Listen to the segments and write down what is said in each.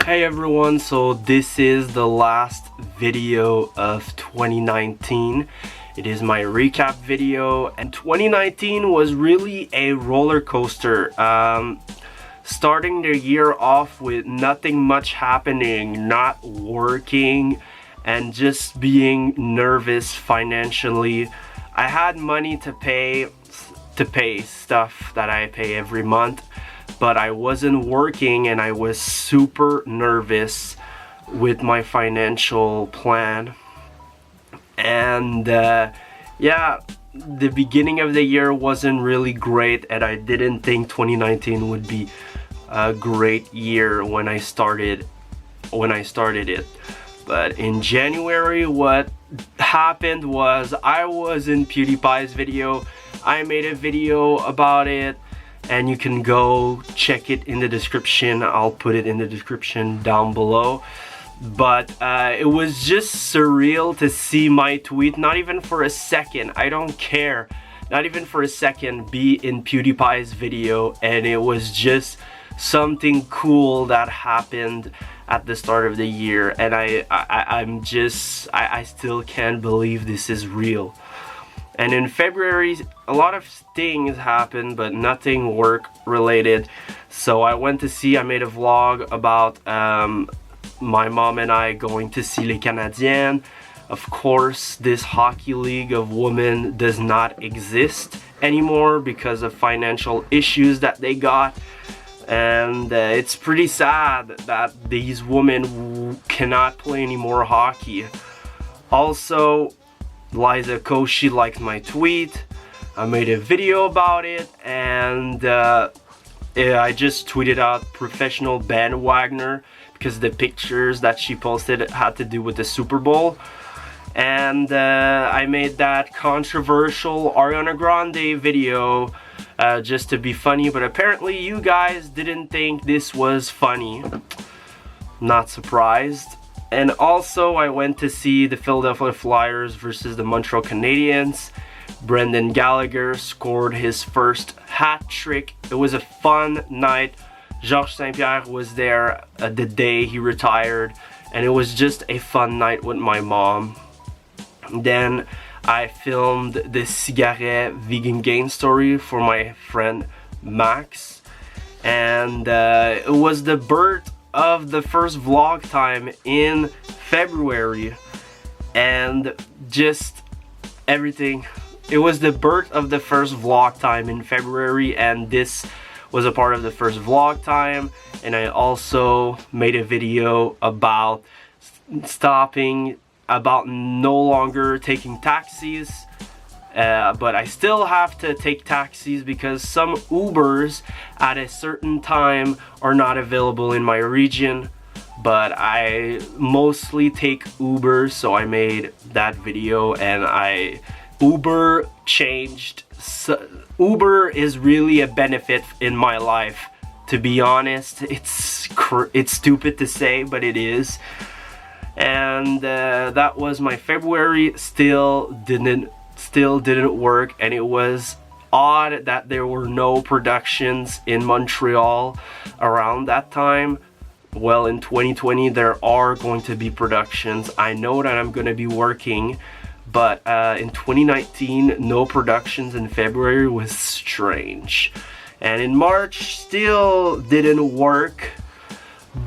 Hey everyone, so this is the last video of 2019. It is my recap video, and 2019 was really a roller coaster. Starting the year off with nothing much happening, not working, and just being nervous financially. I had money to pay stuff that I pay every month, but I wasn't working and I was super nervous with my financial plan. And yeah, the beginning of the year wasn't really great, and I didn't think 2019 would be a great year when I started it. But in January, what happened was I was in PewDiePie's video. I made a video about it, and you can go check it in the description. I'll put it in the description down below. But it was just surreal to see my tweet, not even for a second, I don't care, not even for a second, be in PewDiePie's video. And it was just something cool that happened at the start of the year, and I still can't believe this is real. And in February, a lot of things happened, but nothing work related. So I made a vlog about my mom and I going to see Les Canadiens. Of course, this hockey league of women does not exist anymore because of financial issues that they got. And it's pretty sad that these women cannot play any more hockey. Also, Liza Koshy liked my tweet. I made a video about it, and I just tweeted out professional bandwagoner because the pictures that she posted had to do with the Super Bowl. And I made that controversial Ariana Grande video just to be funny, but apparently you guys didn't think this was funny. Not surprised. And also, I went to see the Philadelphia Flyers versus the Montreal Canadiens. Brendan Gallagher scored his first hat trick. It was a fun night. Georges St-Pierre was there the day he retired, and it was just a fun night with my mom. Then I filmed the cigarette vegan gain story for my friend Max, and it was the birth of the first vlog time in February, and just everything. It was the birth of the first vlog time in February, and this was a part of the first vlog time. And I also made a video about no longer taking taxis, but I still have to take taxis because some Ubers at a certain time are not available in my region, but I mostly take Uber, so I made that video. And Uber changed. Uber is really a benefit in my life, to be honest. It's stupid to say, but it is. And that was my February. Still didn't work, and it was odd that there were no productions in Montreal around that time. Well, in 2020 there are going to be productions. I know that I'm going to be working, but in 2019 no productions in February was strange. And in March still didn't work.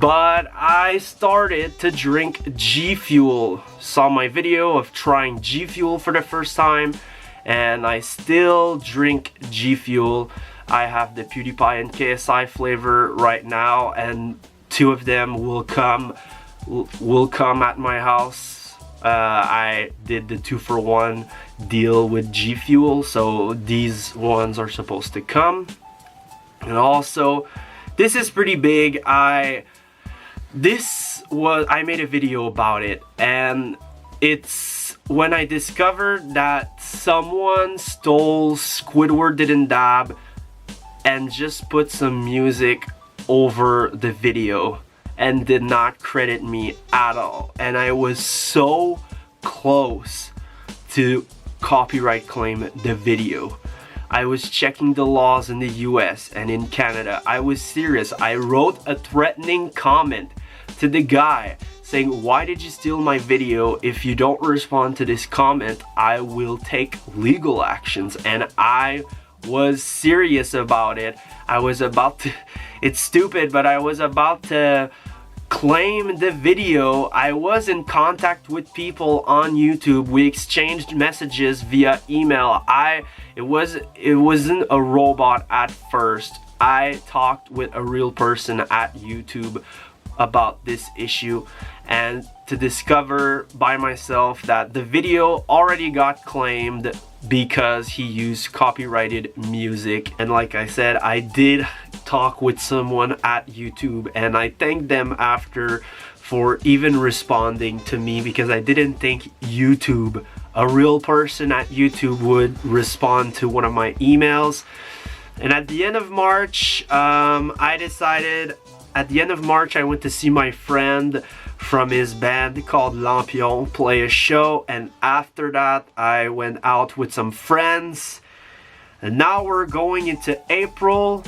But I started to drink G Fuel. Saw my video of trying G Fuel for the first time, and I still drink G Fuel. I have the PewDiePie and KSI flavor right now, and two of them will come at my house. I did the 2-for-1 deal with G Fuel, so these ones are supposed to come. And also, this is pretty big. I made a video about it, and it's when I discovered that someone stole Squidward Didn't Dab and just put some music over the video and did not credit me at all. And I was so close to copyright claim the video. I was checking the laws in the US and in Canada. I was serious. I wrote a threatening comment to the guy saying, why did you steal my video? If you don't respond to this comment, I will take legal actions. And I was serious about it. I was about to, it's stupid, but I was about to claim the video. I was in contact with people on YouTube. We exchanged messages via email. It wasn't a robot at first. I talked with a real person at YouTube about this issue, and to discover by myself that the video already got claimed because he used copyrighted music. And like I said, I did talk with someone at YouTube, and I thanked them after for even responding to me, because I didn't think YouTube, a real person at YouTube, would respond to one of my emails. And at the end of March, I decided, at the end of March, I went to see my friend from his band called Lampion play a show, and after that I went out with some friends. And now we're going into April,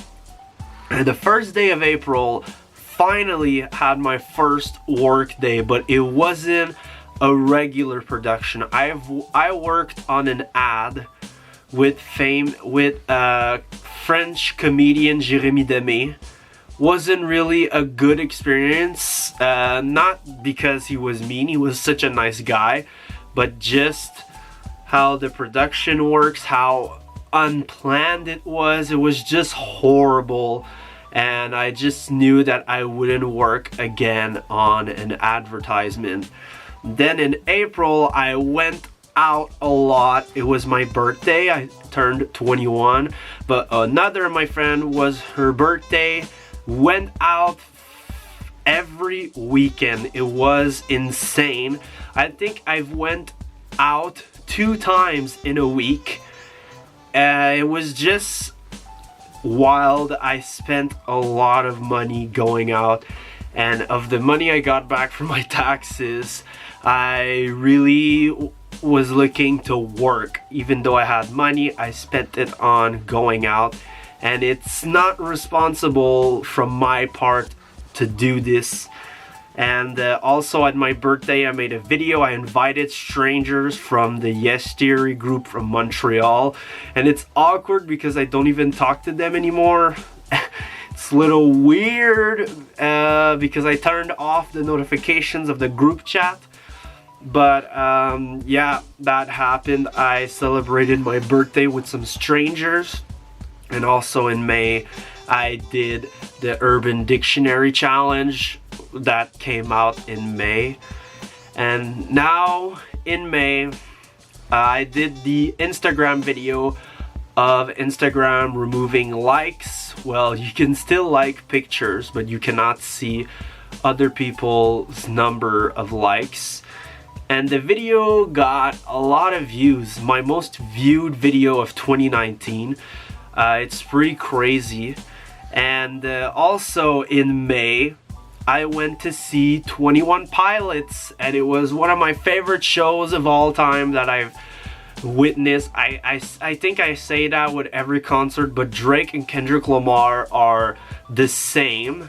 and the first day of April finally had my first work day, but it wasn't a regular production. I worked on an ad with French comedian Jérémy Demé. Wasn't really a good experience, not because he was mean, he was such a nice guy, but just how the production works, how unplanned it was just horrible. And I just knew that I wouldn't work again on an advertisement. Then in April, I went out a lot. It was my birthday, I turned 21, but another of my friend was her birthday. Went out every weekend. It was insane. I think I've went out 2 times in a week. It was just wild. I spent a lot of money going out, and of the money I got back from my taxes, I really was looking to work. Even though I had money, I spent it on going out. And it's not responsible from my part to do this. And also at my birthday, I made a video. I invited strangers from the Yes Theory group from Montreal. And it's awkward because I don't even talk to them anymore. It's a little weird because I turned off the notifications of the group chat. But yeah, that happened. I celebrated my birthday with some strangers. And also in May, I did the Urban Dictionary Challenge that came out in May. And now in May, I did the Instagram video of Instagram removing likes. Well, you can still like pictures, but you cannot see other people's number of likes. And the video got a lot of views, my most viewed video of 2019. It's pretty crazy. And also in May, I went to see 21 Pilots, and it was one of my favorite shows of all time that I've witnessed. I think I say that with every concert, but Drake and Kendrick Lamar are the same.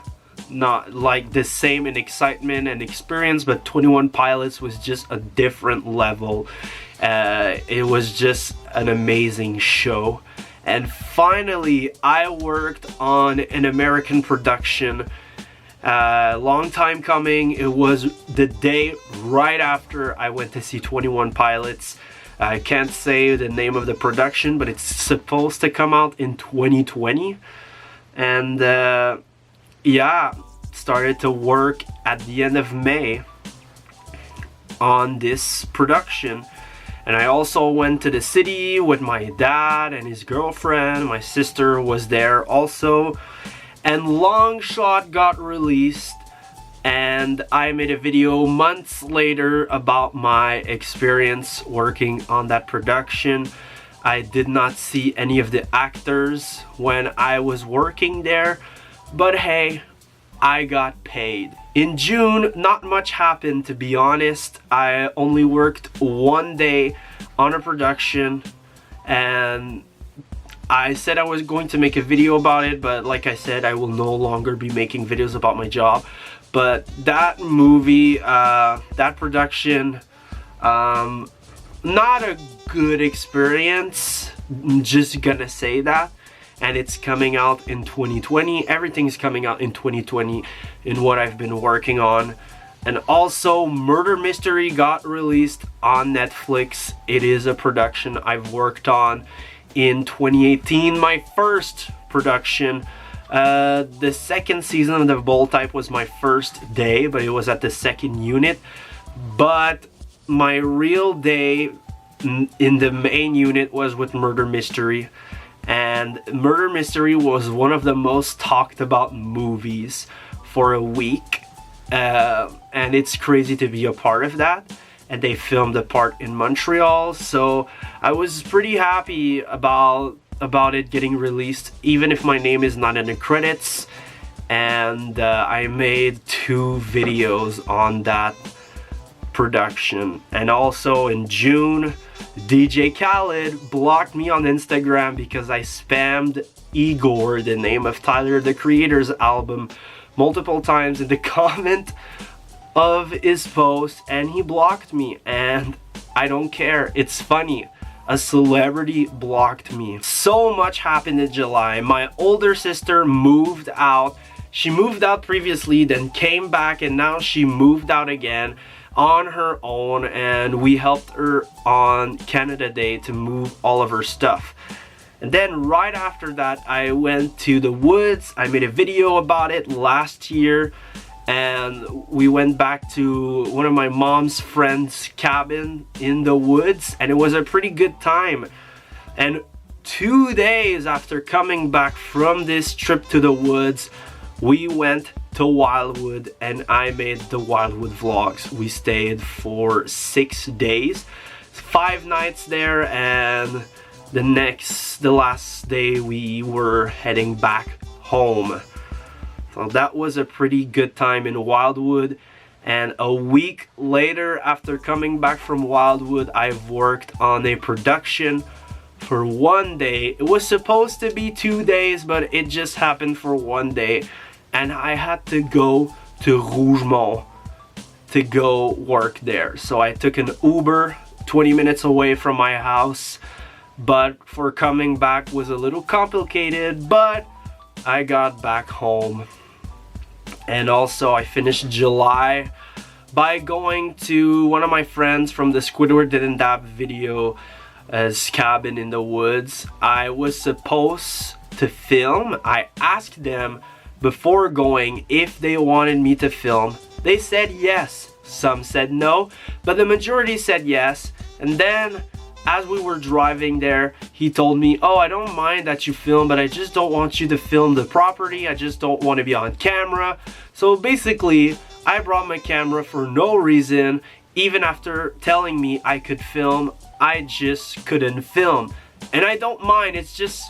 Not like the same in excitement and experience, but 21 Pilots was just a different level. It was just an amazing show. And finally, I worked on an American production. Long time coming. It was the day right after I went to see 21 Pilots. I can't say the name of the production, but it's supposed to come out in 2020. And yeah, started to work at the end of May on this production. And I also went to the city with my dad and his girlfriend. My sister was there also. And Long Shot got released, and I made a video months later about my experience working on that production. I did not see any of the actors when I was working there, but hey, I got paid. In June, not much happened, to be honest. I only worked 1 day on a production, and I said I was going to make a video about it, but like I said, I will no longer be making videos about my job. But that movie, that production, not a good experience, I'm just gonna say that. And it's coming out in 2020. Everything's coming out in 2020 in what I've been working on. And also, Murder Mystery got released on Netflix. It is a production I've worked on in 2018, my first production. The second season of the Bold Type was my first day, but it was at the second unit. But my real day in the main unit was with Murder Mystery. And Murder Mystery was one of the most talked about movies for a week. And it's crazy to be a part of that. And they filmed a part in Montreal. So I was pretty happy about it getting released, even if my name is not in the credits. And I made 2 videos on that production. And also in June, DJ Khaled blocked me on Instagram because I spammed Igor, the name of Tyler the Creator's album, multiple times in the comment of his post, and he blocked me. And I don't care, it's funny. A celebrity blocked me. So much happened in July. My older sister moved out. She moved out previously, then came back, and now she moved out again on her own, and we helped her on Canada Day to move all of her stuff. And then right after that, I went to the woods. I made a video about it last year, and we went back to one of my mom's friend's cabin in the woods, and it was a pretty good time. And 2 days after coming back from this trip to the woods, we went to Wildwood, and I made the Wildwood vlogs. We stayed for 6 days, 5 nights there, and the last day we were heading back home. So that was a pretty good time in Wildwood. And a week later, after coming back from Wildwood, I've worked on a production for 1 day. It was supposed to be 2 days, but it just happened for 1 day. And I had to go to Rougemont to go work there. So I took an Uber 20 minutes away from my house. But for coming back was a little complicated, but I got back home. And also I finished July by going to one of my friends from the Squidward Didn't Dab video, his cabin in the woods. I was supposed to film. I asked them before going if they wanted me to film. They said yes. Some said no, but the majority said yes. And then as we were driving there, he told me, oh, I don't mind that you film, but I just don't want you to film the property. I just don't want to be on camera. So basically, I brought my camera for no reason. Even after telling me I could film, I just couldn't film. And I don't mind, it's just,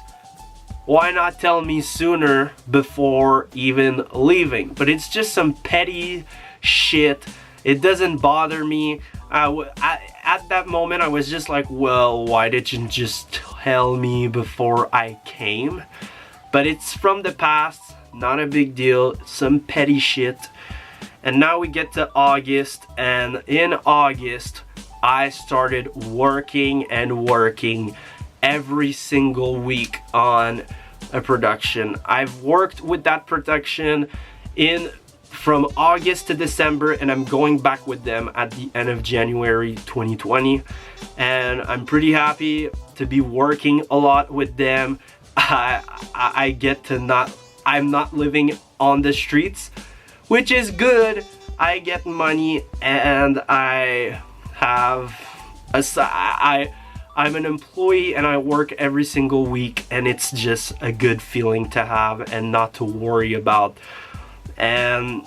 why not tell me sooner before even leaving? But it's just some petty shit. It doesn't bother me. At that moment, I was just like, well, why did you just tell me before I came? But it's from the past, not a big deal, some petty shit. And now we get to August, and in August, I started working and working every single week on a production. I've worked with that production from August to December, and I'm going back with them at the end of January 2020. And I'm pretty happy to be working a lot with them. I get to I'm not living on the streets, which is good. I get money, and I'm an employee, and I work every single week, and it's just a good feeling to have and not to worry about. And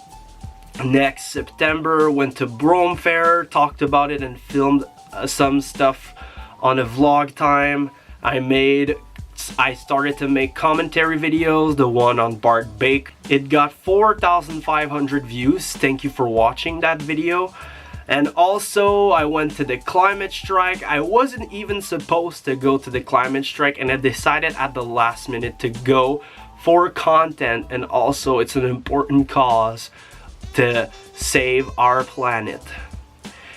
next September, went to Brome Fair, talked about it, and filmed some stuff on a vlog time. I started to make commentary videos, the one on Bart Bake. It got 4,500 views. Thank you for watching that video. And also, I went to the climate strike. I wasn't even supposed to go to the climate strike, and I decided at the last minute to go for content. And also, it's an important cause to save our planet.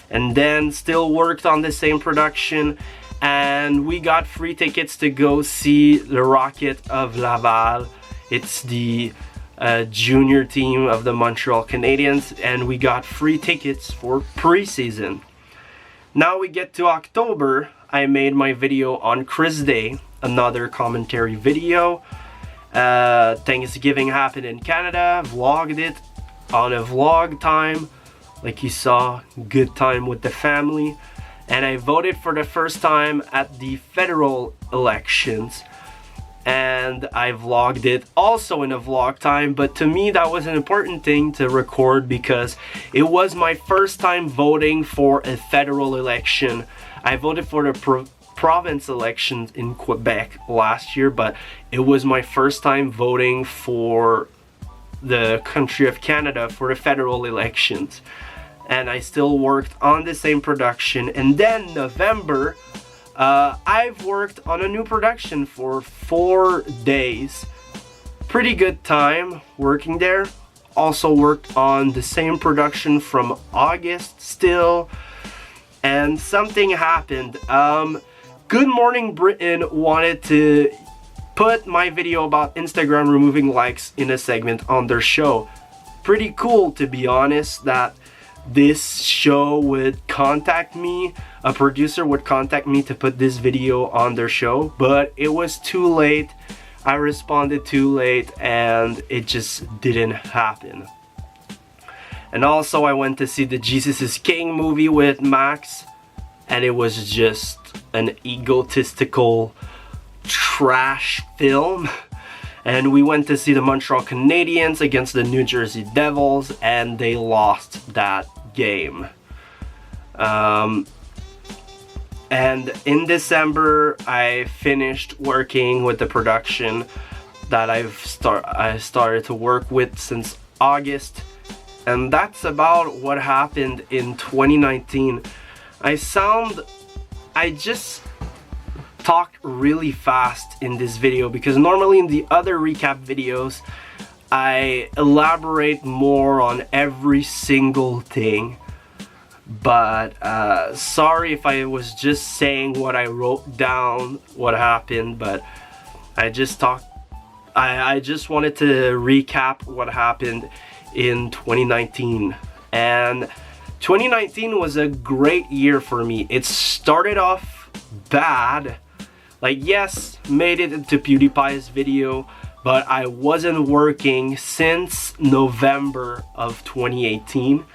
And then still worked on the same production, and we got free tickets to go see the Rocket of Laval. It's the junior team of the Montreal Canadiens, and we got free tickets for preseason. Now we get to October. I made my video on Chris Day, another commentary video. Thanksgiving happened in Canada, vlogged it on a vlog time. Like you saw, good time with the family. And I voted for the first time at the federal elections. And I vlogged it also in a vlog time, but to me that was an important thing to record because it was my first time voting for a federal election. I voted for the province elections in Quebec last year, but it was my first time voting for the country of Canada for the federal elections. And I still worked on the same production. And then November, I've worked on a new production for 4 days. Pretty good time working there. Also worked on the same production from August still. And something happened. Good Morning Britain wanted to put my video about Instagram removing likes in a segment on their show. Pretty cool, to be honest, that this show would contact me, a producer would contact me to put this video on their show, but it was too late. I responded too late and it just didn't happen. And also I went to see the Jesus is King movie with Max, and it was just an egotistical trash film. And we went to see the Montreal Canadiens against the New Jersey Devils, and they lost that game. And in December, I finished working with the production that I started to work with since August. And that's about what happened in 2019. I just talk really fast in this video because normally in the other recap videos I elaborate more on every single thing, but sorry if I was just saying what I wrote down, what happened, but I just wanted to recap what happened in 2019. And 2019 was a great year for me. It started off bad. Like, yes, made it into PewDiePie's video, but I wasn't working since November of 2018,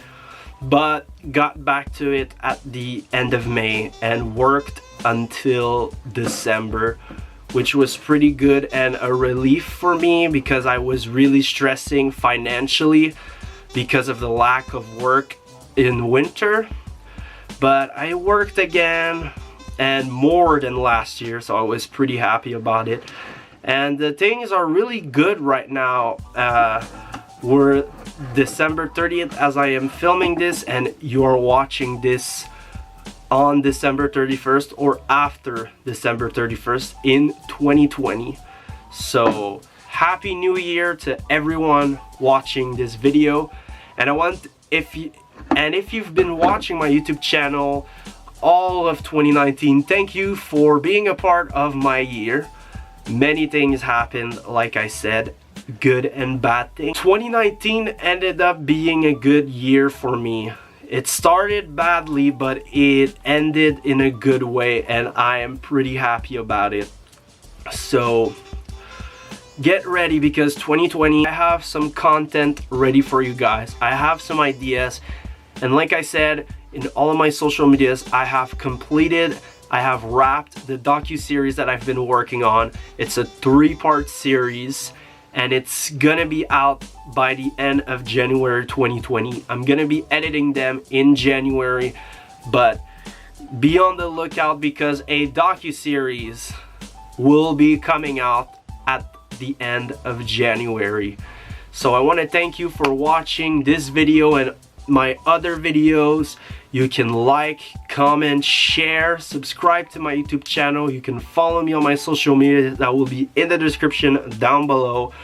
but got back to it at the end of May and worked until December, which was pretty good and a relief for me because I was really stressing financially because of the lack of work in winter. But I worked again, and more than last year, so I was pretty happy about it. And the things are really good right now. We're December 30th as I am filming this, and you're watching this on December 31st or after December 31st in 2020. So happy new year to everyone watching this video. And if you've been watching my YouTube channel all of 2019, thank you for being a part of my year. Many things happened, like I said, good and bad things. 2019 ended up being a good year for me. It started badly, but it ended in a good way, and I am pretty happy about it. So get ready, because 2020, I have some content ready for you guys. I have some ideas, and like I said, in all of my social medias, I have wrapped the docu-series that I've been working on. It's a 3-part series, and it's gonna be out by the end of January 2020. I'm gonna be editing them in January, but be on the lookout because a docu-series will be coming out at the end of January. So I want to thank you for watching this video and my other videos. You can like, comment, share, subscribe to my YouTube channel. You can follow me on my social media that will be in the description down below,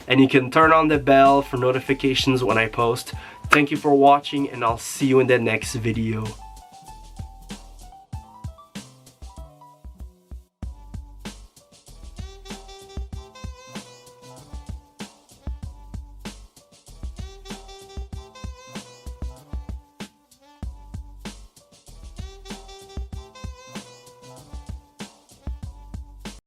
and you can turn on the bell for notifications when I post. Thank you for watching, and I'll see you in the next video.